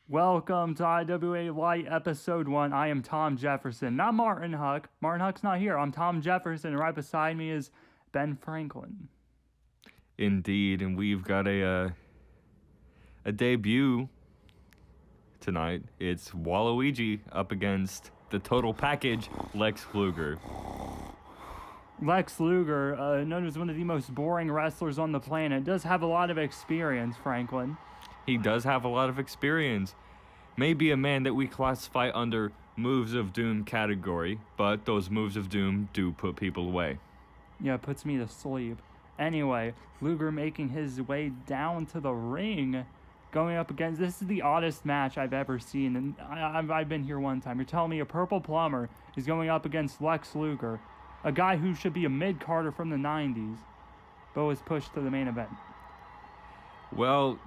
Welcome to IWA Lite Episode 1. I am Tom Jefferson, not Martin Huck. Martin Huck's not here. I'm Tom Jefferson, and right beside me is Ben Franklin. Indeed, and we've got a debut tonight. It's Waluigi up against the total package, Lex Luger. Lex Luger, known as one of the most boring wrestlers on the planet, does have a lot of experience, Franklin. He does have a lot of experience. Maybe a man that we classify under Moves of Doom category, but those Moves of Doom do put people away. Yeah, it puts me to sleep. Anyway, Luger making his way down to the ring, going up against... This is the oddest match I've ever seen, and I've been here one time. You're telling me a purple plumber is going up against Lex Luger, a guy who should be a mid-carder from the 90s, but was pushed to the main event. Well,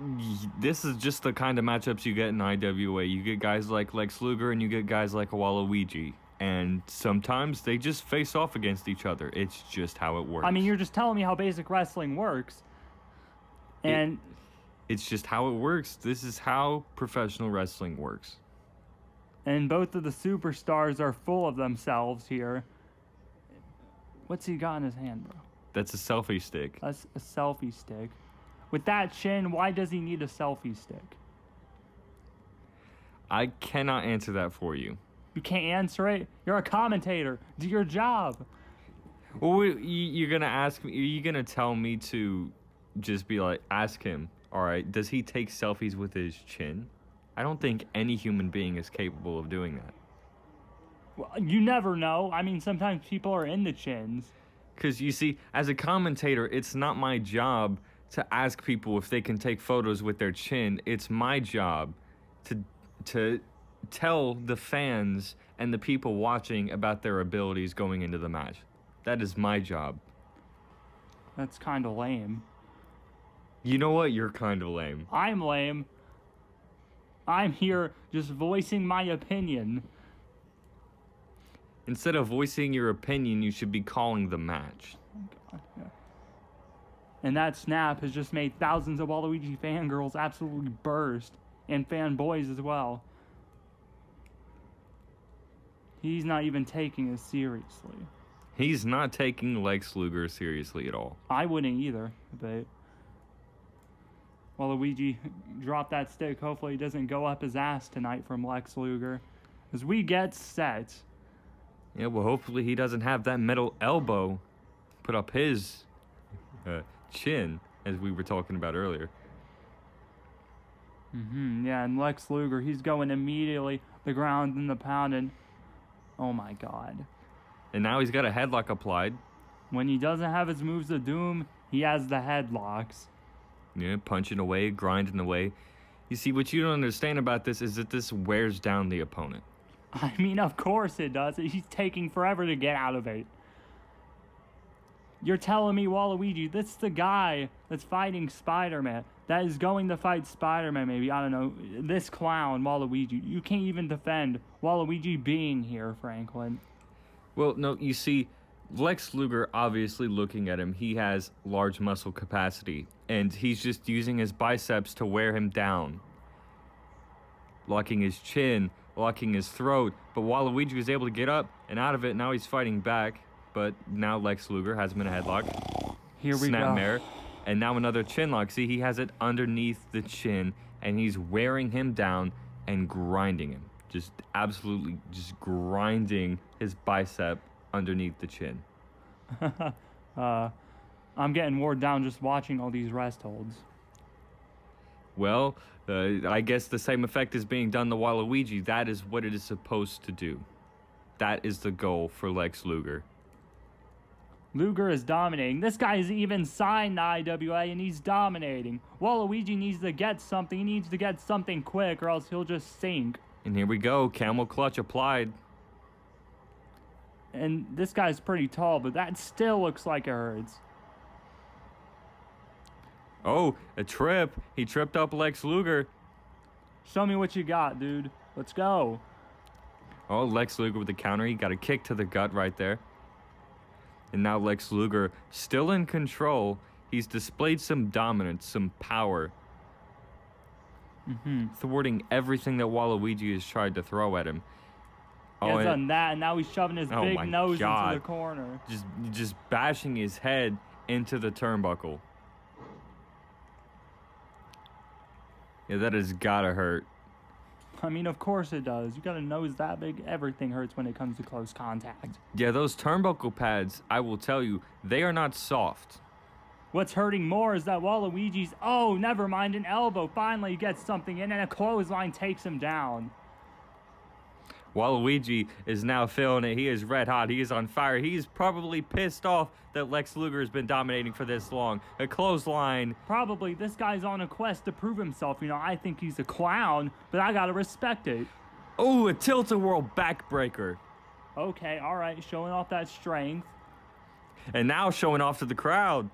this is just the kind of matchups you get in IWA. You get guys like Lex Luger and you get guys like Waluigi. And sometimes they just face off against each other. It's just how it works. I mean, you're just telling me how basic wrestling works. And it's just how it works. This is how professional wrestling works. And both of the superstars are full of themselves here. What's he got in his hand, bro? That's a selfie stick. A selfie stick. With that chin, why does he need a selfie stick? I cannot answer that for you. You can't answer it? You're a commentator. Do your job. Well, you're going to ask me, are you going to tell me to just be like, ask him, all right, does he take selfies with his chin? I don't think any human being is capable of doing that. Well, you never know. I mean, sometimes people are into chins. Because, you see, as a commentator, it's not my job to ask people if they can take photos with their chin. It's my job to tell the fans and the people watching about their abilities going into the match. That is my job. That's kind of lame. You know what? You're kind of lame. I'm lame. I'm here just voicing my opinion. Instead of voicing your opinion, you should be calling the match. Oh, God, yeah. And that snap has just made thousands of Waluigi fangirls absolutely burst. And fanboys as well. He's not even taking it seriously. He's not taking Lex Luger seriously at all. I wouldn't either, but... Waluigi dropped that stick. Hopefully he doesn't go up his ass tonight from Lex Luger. As we get set. Yeah, well, hopefully he doesn't have that metal elbow put up his... chin, as we were talking about earlier. Yeah, and Lex Luger, he's going immediately the ground and the pound, and oh my God. And now he's got a headlock applied. When he doesn't have his moves of doom, he has the headlocks. Yeah, punching away, grinding away. You see, what you don't understand about this is that this wears down the opponent. I mean, of course it does. He's taking forever to get out of it. You're telling me, Waluigi, this is the guy that's fighting Spider-Man, that is going to fight Spider-Man, maybe, I don't know, this clown, Waluigi. You can't even defend Waluigi being here, Franklin. Well, no, you see, Lex Luger, obviously looking at him, he has large muscle capacity, and he's just using his biceps to wear him down. Locking his chin, locking his throat, but Waluigi was able to get up and out of it, now he's fighting back. But now Lex Luger has him in a headlock. Here we Snapmare, go. and now another chin lock. See, he has it underneath the chin, and he's wearing him down and grinding him. Just absolutely just grinding his bicep underneath the chin. I'm getting worn down just watching all these rest holds. Well, I guess the same effect is being done to Waluigi. That is what it is supposed to do. That is the goal for Lex Luger. Luger is dominating. This guy is even signed to IWA and he's dominating. Waluigi needs to get something. He needs to get something quick or else he'll just sink. And here we go. Camel clutch applied. And this guy's pretty tall, but that still looks like it hurts. Oh, a trip. He tripped up Lex Luger. Show me what you got, dude. Let's go. Oh, Lex Luger with the counter. He got a kick to the gut right there. And now Lex Luger, still in control, he's displayed some dominance, some power. thwarting everything that Waluigi has tried to throw at him. He has done that, and now he's shoving his big nose into the corner. Just bashing his head into the turnbuckle. Yeah, that has gotta hurt. I mean, of course it does. You got a nose that big, everything hurts when it comes to close contact. Yeah, those turnbuckle pads, I will tell you, they are not soft. What's hurting more is that Waluigi's, oh, never mind, an elbow finally gets something in, and a clothesline takes him down. Waluigi is now feeling it. He is red hot. He is on fire. He's probably pissed off that Lex Luger has been dominating for this long. A clothesline. Probably. This guy's on a quest to prove himself. You know, I think he's a clown, but I gotta respect it. Oh, a tilt-a-whirl backbreaker. Okay, all right, showing off that strength. And now showing off to the crowd.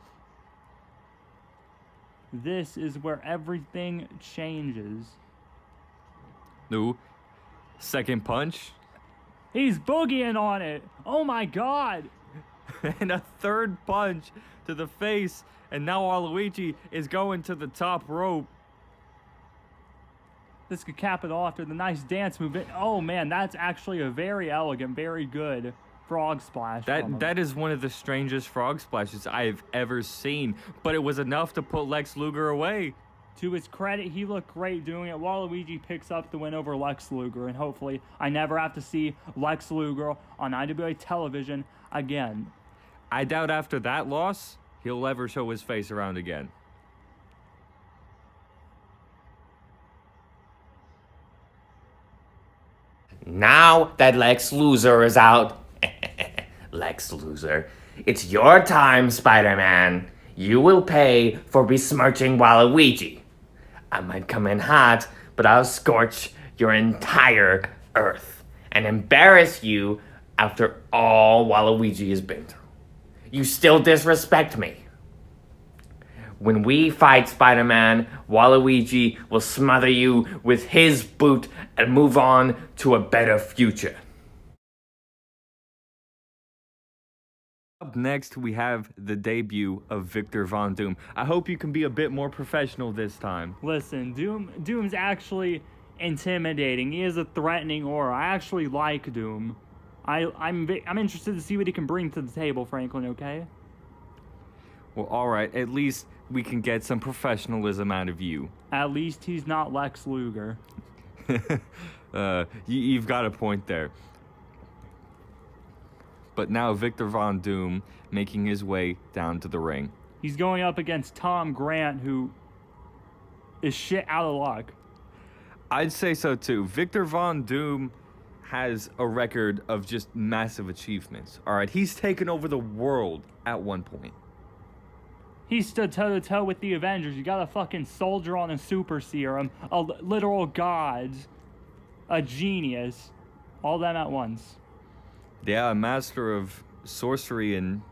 This is where everything changes. Ooh. Second punch. He's boogieing on it. Oh my god. And a third punch to the face. And now Waluigi is going to the top rope. This could cap it off after the nice dance movement. Oh man, that's actually a very elegant, very good frog splash. That is one of the strangest frog splashes I've ever seen. But it was enough to put Lex Luger away. To his credit, he looked great doing it. Waluigi picks up the win over Lex Luger, and hopefully I never have to see Lex Luger on IWA television again. I doubt after that loss, he'll ever show his face around again. Now that Lex Luger is out, Lex Luger, it's your time, Spider-Man. You will pay for besmirching Waluigi. I might come in hot, but I'll scorch your entire Earth and embarrass you after all Waluigi has been through. You still disrespect me. When we fight Spider-Man, Waluigi will smother you with his boot and move on to a better future. Up next, we have the debut of Victor Von Doom. I hope you can be a bit more professional this time. Listen, Doom's actually intimidating. He has a threatening aura. I actually like Doom. I'm interested to see what he can bring to the table, Franklin, okay? Well, alright, at least we can get some professionalism out of you. At least he's not Lex Luger. You've got a point there. But now Victor Von Doom making his way down to the ring. He's going up against Tom Grant, who is shit out of luck. I'd say so too. Victor Von Doom has a record of just massive achievements. All right, he's taken over the world at one point. He stood toe-to-toe with the Avengers. You got a fucking soldier on a super serum, a literal god, a genius, all them at once. Yeah, a master of sorcery and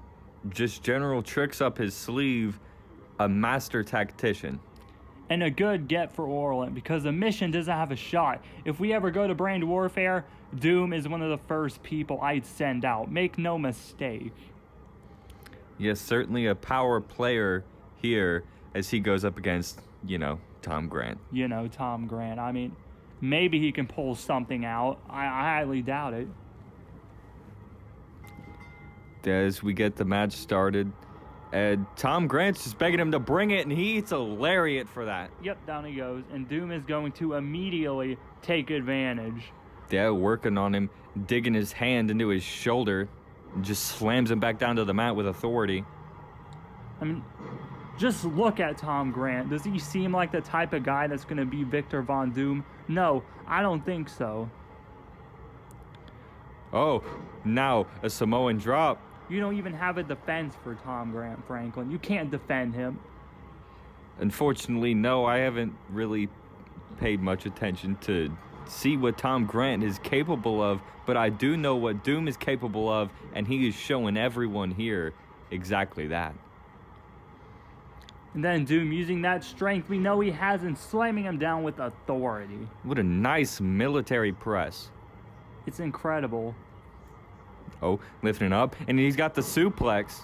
just general tricks up his sleeve, a master tactician. And a good get for Orland, because the mission doesn't have a shot. If we ever go to Brand Warfare, Doom is one of the first people I'd send out. Make no mistake. Yes, certainly a power player here as he goes up against, Tom Grant. Tom Grant. I mean, maybe he can pull something out. I highly doubt it. As we get the match started, and Tom Grant's just begging him to bring it, and he eats a lariat for that. Yep, down he goes, and Doom is going to immediately take advantage. Yeah, working on him, digging his hand into his shoulder, and just slams him back down to the mat with authority. I mean, just look at Tom Grant. Does he seem like the type of guy that's going to be Victor Von Doom? No, I don't think so. Oh, now a Samoan drop. You don't even have a defense for Tom Grant, Franklin. You can't defend him. Unfortunately, no, I haven't really paid much attention to see what Tom Grant is capable of, but I do know what Doom is capable of, and he is showing everyone here exactly that. And then Doom using that strength we know he has and slamming him down with authority. What a nice military press. It's incredible. Oh, lifting up, and he's got the suplex.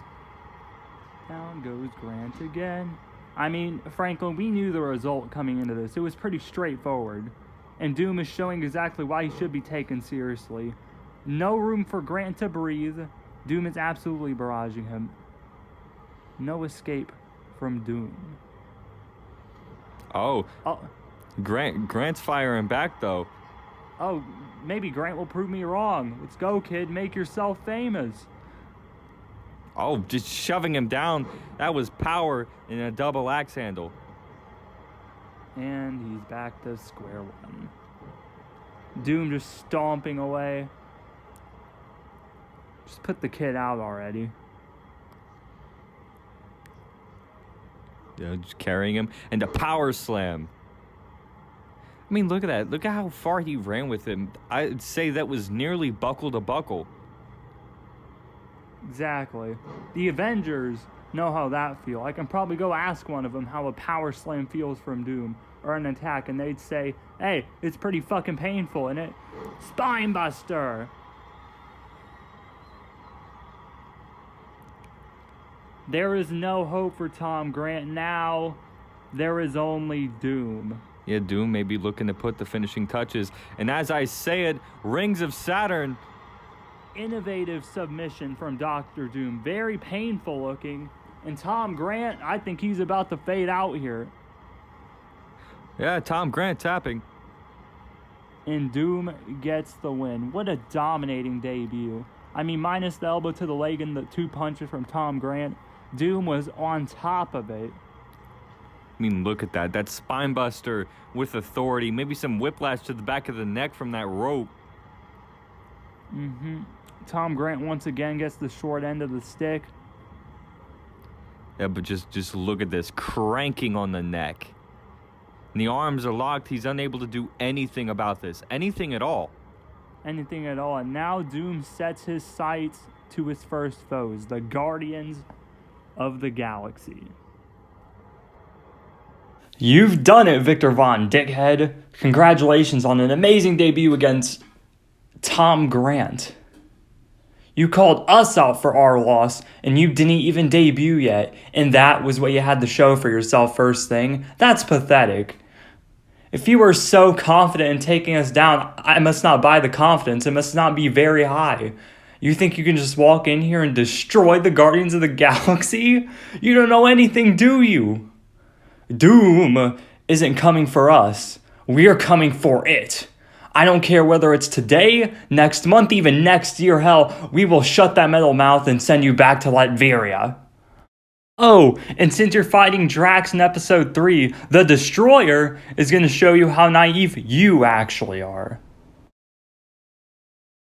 Down goes Grant again. I mean, Franklin, we knew the result coming into this. It was pretty straightforward. And Doom is showing exactly why he should be taken seriously. No room for Grant to breathe. Doom is absolutely barraging him. No escape from Doom. Oh. Grant's firing back, though. Oh, maybe Grant will prove me wrong. Let's go, kid. Make yourself famous. Oh, just shoving him down. That was power in a double axe handle. And he's back to square one. Doom just stomping away. Just put the kid out already. Yeah, just carrying him. And a power slam. I mean, look at that. Look at how far he ran with him. I'd say that was nearly buckle to buckle. Exactly. The Avengers know how that feels. I can probably go ask one of them how a power slam feels from Doom or an attack, and they'd say, hey, it's pretty fucking painful, isn't it? Spine buster! There is no hope for Tom Grant now. There is only Doom. Yeah, Doom may be looking to put the finishing touches. And as I say it, Rings of Saturn. Innovative submission from Dr. Doom. Very painful looking. And Tom Grant, I think he's about to fade out here. Yeah, Tom Grant tapping. And Doom gets the win. What a dominating debut. I mean, minus the elbow to the leg and the 2 punches from Tom Grant, Doom was on top of it. I mean, look at that. That spine buster with authority. Maybe some whiplash to the back of the neck from that rope. Tom Grant once again gets the short end of the stick. Yeah, but just look at this. Cranking on the neck. And the arms are locked. He's unable to do anything about this. Anything at all. Anything at all. And now Doom sets his sights to his first foes, the Guardians of the Galaxy. You've done it, Victor Von Dickhead. Congratulations on an amazing debut against Tom Grant. You called us out for our loss, and you didn't even debut yet, and that was what you had to show for yourself first thing? That's pathetic. If you were so confident in taking us down, I must not buy the confidence. It must not be very high. You think you can just walk in here and destroy the Guardians of the Galaxy? You don't know anything, do you? Doom isn't coming for us. We're coming for it. I don't care whether it's today, next month, even next year. Hell, we will shut that metal mouth and send you back to Latveria. Oh, and since you're fighting Drax in episode 3, the Destroyer is going to show you how naive you actually are.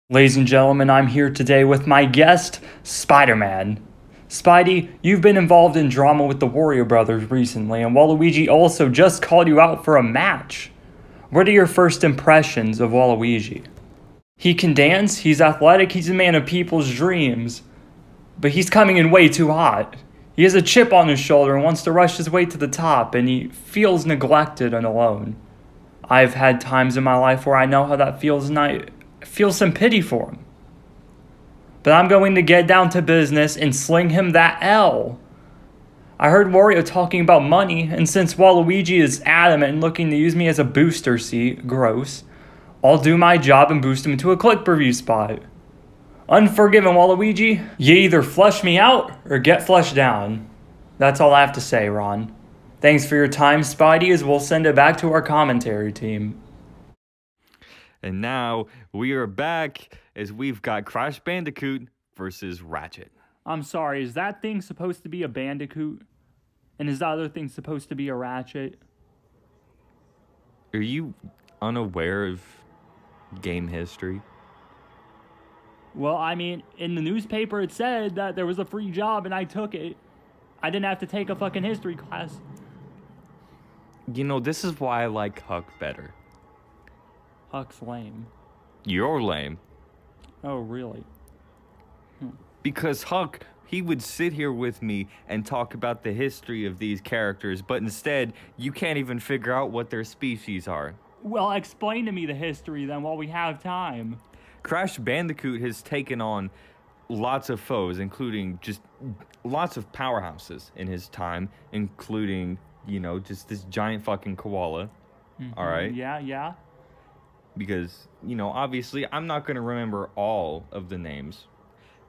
Ladies and gentlemen, I'm here today with my guest, Spider-Man. Spidey, you've been involved in drama with the Warrior Brothers recently, and Waluigi also just called you out for a match. What are your first impressions of Waluigi? He can dance, he's athletic, he's a man of people's dreams. But he's coming in way too hot. He has a chip on his shoulder and wants to rush his way to the top, and he feels neglected and alone. I've had times in my life where I know how that feels, and I feel some pity for him. But I'm going to get down to business and sling him that L. I heard Wario talking about money, and since Waluigi is adamant and looking to use me as a booster seat, gross, I'll do my job and boost him into a click preview spot. Unforgiven, Waluigi. You either flush me out or get flushed down. That's all I have to say, Ron. Thanks for your time, Spidey, as we'll send it back to our commentary team. And now we are back as we've got Crash Bandicoot versus Ratchet. I'm sorry, is that thing supposed to be a Bandicoot? And is the other thing supposed to be a Ratchet? Are you unaware of game history? Well, I mean, in the newspaper it said that there was a free job and I took it. I didn't have to take a fucking history class. You know, this is why I like Huck better. Huck's lame. You're lame. Oh, really? Because Huck, he would sit here with me and talk about the history of these characters, but instead, you can't even figure out what their species are. Well, explain to me the history then while we have time. Crash Bandicoot has taken on lots of foes, including just lots of powerhouses in his time, including just this giant fucking koala. All right? Yeah. Because, obviously I'm not going to remember all of the names.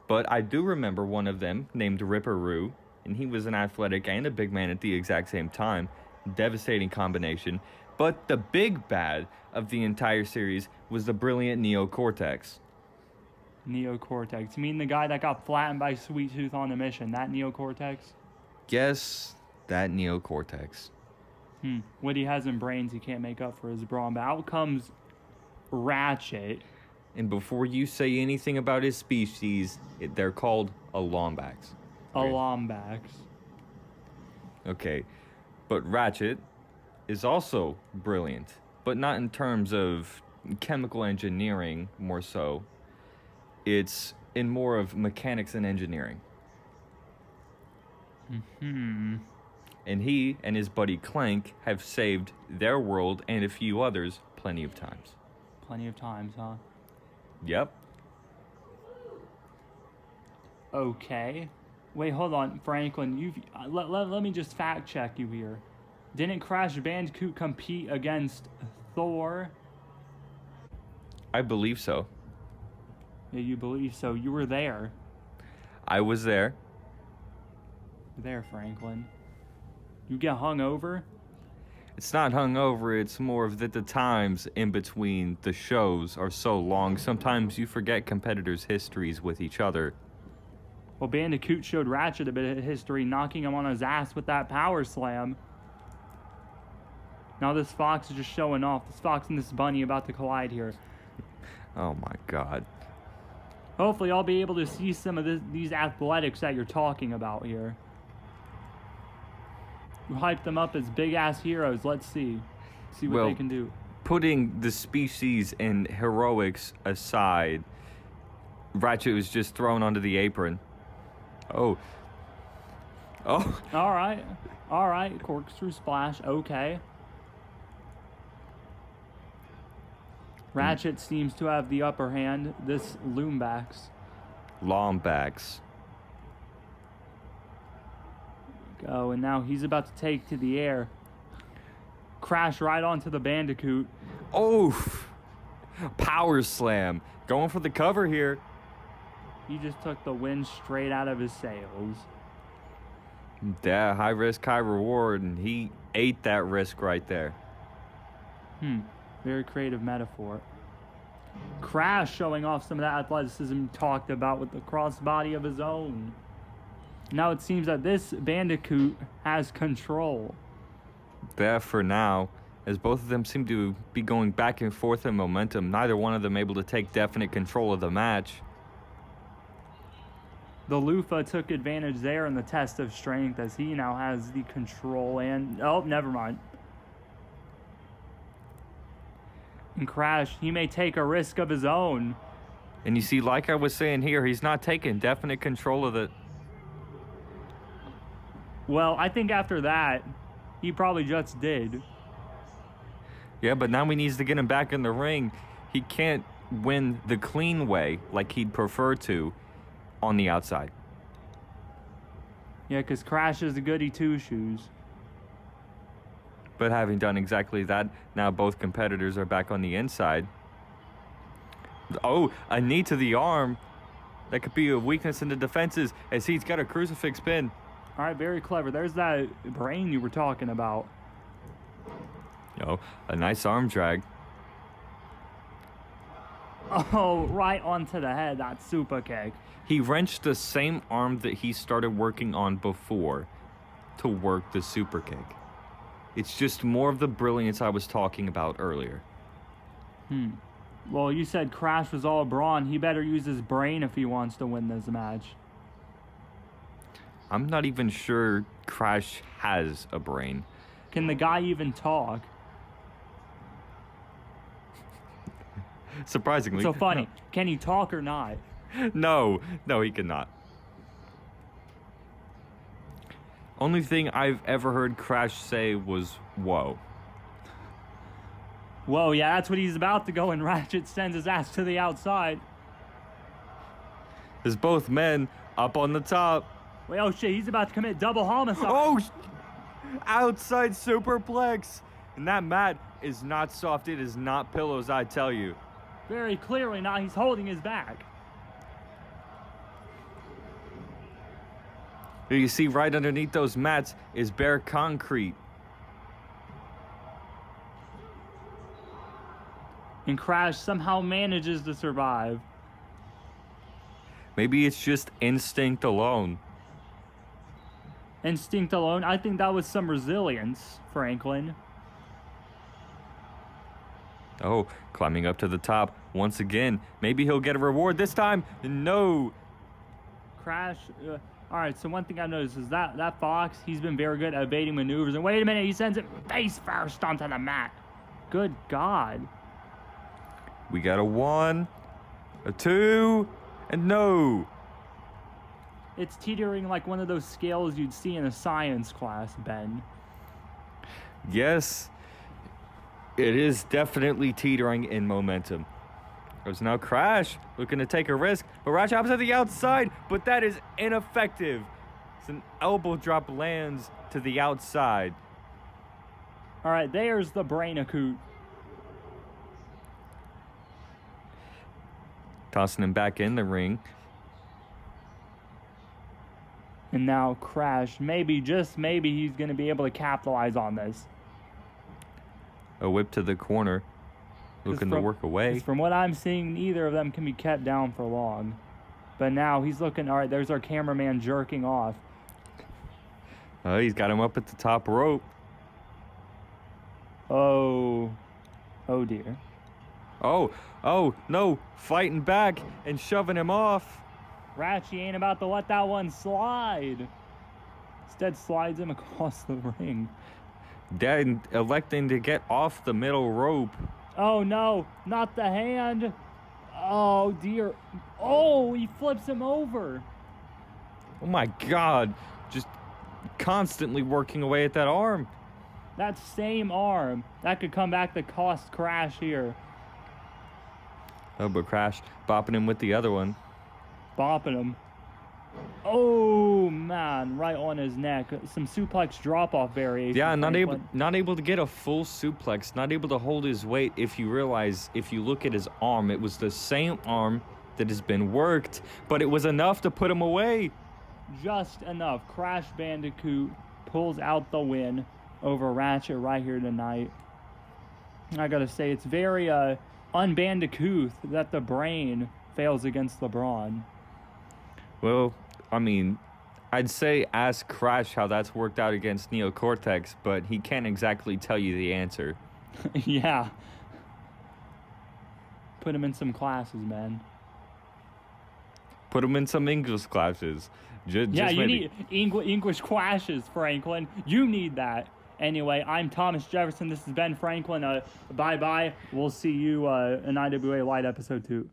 But I do remember one of them named Ripperoo. And he was an athletic and a big man at the exact same time. Devastating combination. But the big bad of the entire series was the brilliant Neocortex. Neocortex. You mean the guy that got flattened by Sweet Tooth on the mission? That Neocortex? Yes, that Neocortex. What he has in brains, he can't make up for his brawn. But out comes Ratchet. And before you say anything about his species, they're called Alombax. Alombax. Okay, but Ratchet is also brilliant, but not in terms of chemical engineering, more so. It's in more of mechanics and engineering. And he and his buddy Clank have saved their world and a few others plenty of times. Plenty of times, huh? Yep. Okay. Wait, hold on, Franklin. Let me just fact check you here. Didn't Crash Bandicoot compete against Thor? I believe so. Yeah, you believe so. You were there. I was there. There, Franklin. You get hung over? It's not hungover, it's more of that the times in between the shows are so long, sometimes you forget competitors' histories with each other. Well, Bandicoot showed Ratchet a bit of history, knocking him on his ass with that power slam. Now this fox is just showing off. This fox and this bunny about to collide here. Oh my god. Hopefully I'll be able to see some of these athletics that you're talking about here. You hype them up as big-ass heroes. Let's see. See what they can do. Putting the species and heroics aside, Ratchet was just thrown onto the apron. Oh. All right. Corkscrew splash. Okay. Ratchet seems to have the upper hand. This Lombax. Go, and now he's about to take to the air. Crash right onto the Bandicoot. Oh! Power slam. Going for the cover here. He just took the wind straight out of his sails. Yeah, high risk, high reward, and he ate that risk right there. Very creative metaphor. Crash showing off some of that athleticism talked about with the crossbody of his own. Now it seems that this Bandicoot has control. There for now, as both of them seem to be going back and forth in momentum, neither one of them able to take definite control of the match. The Lufa took advantage there in the test of strength as he now has the control and... Oh, never mind. And Crash, he may take a risk of his own. And you see, like I was saying here, he's not taking definite control of it. Well, I think after that, he probably just did. Yeah, but now he needs to get him back in the ring. He can't win the clean way like he'd prefer to on the outside. Yeah, because Crash is a goody two-shoes. But having done exactly that, now both competitors are back on the inside. Oh, a knee to the arm. That could be a weakness in the defenses as he's got a crucifix pin. All right, very clever. There's that brain you were talking about. A nice arm drag. Oh, right onto the head. That super kick. He wrenched the same arm that he started working on before to work the super kick. It's just more of the brilliance I was talking about earlier. Well, you said Crash was all brawn. He better use his brain if he wants to win this match. I'm not even sure Crash has a brain. Can the guy even talk? Surprisingly. So funny. Can he talk or not? No, he cannot. Only thing I've ever heard Crash say was, whoa. Whoa, yeah, that's what he's about to go, and Ratchet sends his ass to the outside. There's both men up on the top. Wait, oh shit, he's about to commit double homicide. Oh! Outside superplex. And that mat is not soft. It is not pillows, I tell you. Very clearly not. He's holding his back. You see right underneath those mats is bare concrete. And Crash somehow manages to survive. Maybe it's just instinct alone. Instinct alone. I think that was some resilience, Franklin. Oh, climbing up to the top once again. Maybe he'll get a reward this time. No. Crash. All right, so one thing I've noticed is that Fox, he's been very good at evading maneuvers. And wait a minute, he sends it face first onto the mat. Good God. We got a 1, a 2, and no. It's teetering like one of those scales you'd see in a science class, Ben. Yes, it is definitely teetering in momentum. There's now Crash looking to take a risk, but Ratchet hops at the outside, but that is ineffective. It's an elbow drop lands to the outside. All right, there's the Bandicoot. Tossing him back in the ring. And now Crash, maybe, just maybe, he's going to be able to capitalize on this. A whip to the corner. Looking to work away. From what I'm seeing, neither of them can be kept down for long. But now he's looking, all right, there's our cameraman jerking off. Oh, he's got him up at the top rope. Oh dear. Oh, no. Fighting back and shoving him off. Ratchet ain't about to let that one slide. Instead slides him across the ring. Then electing to get off the middle rope. Oh no, not the hand. Oh dear. Oh, he flips him over. Oh my God. Just constantly working away at that arm. That same arm. That could come back to cost Crash here. Oh, but Crash bopping him with the other one. Bopping him. Oh man, right on his neck. Some suplex drop-off variation. Yeah, not able to get a full suplex, not able to hold his weight. If you realize, if you look at his arm, it was the same arm that has been worked, but it was enough to put him away. Just enough. Crash Bandicoot pulls out the win over Ratchet right here tonight. I gotta say, it's very unbandicoot that the brain fails against LeBron. Well, I mean, I'd say ask Crash how that's worked out against Neocortex, but he can't exactly tell you the answer. Yeah. Put him in some classes, man. Put him in some English classes. You need English classes, Franklin. You need that. Anyway, I'm Thomas Jefferson. This has Ben Franklin. Bye-bye. We'll see you in IWA Lite episode 2.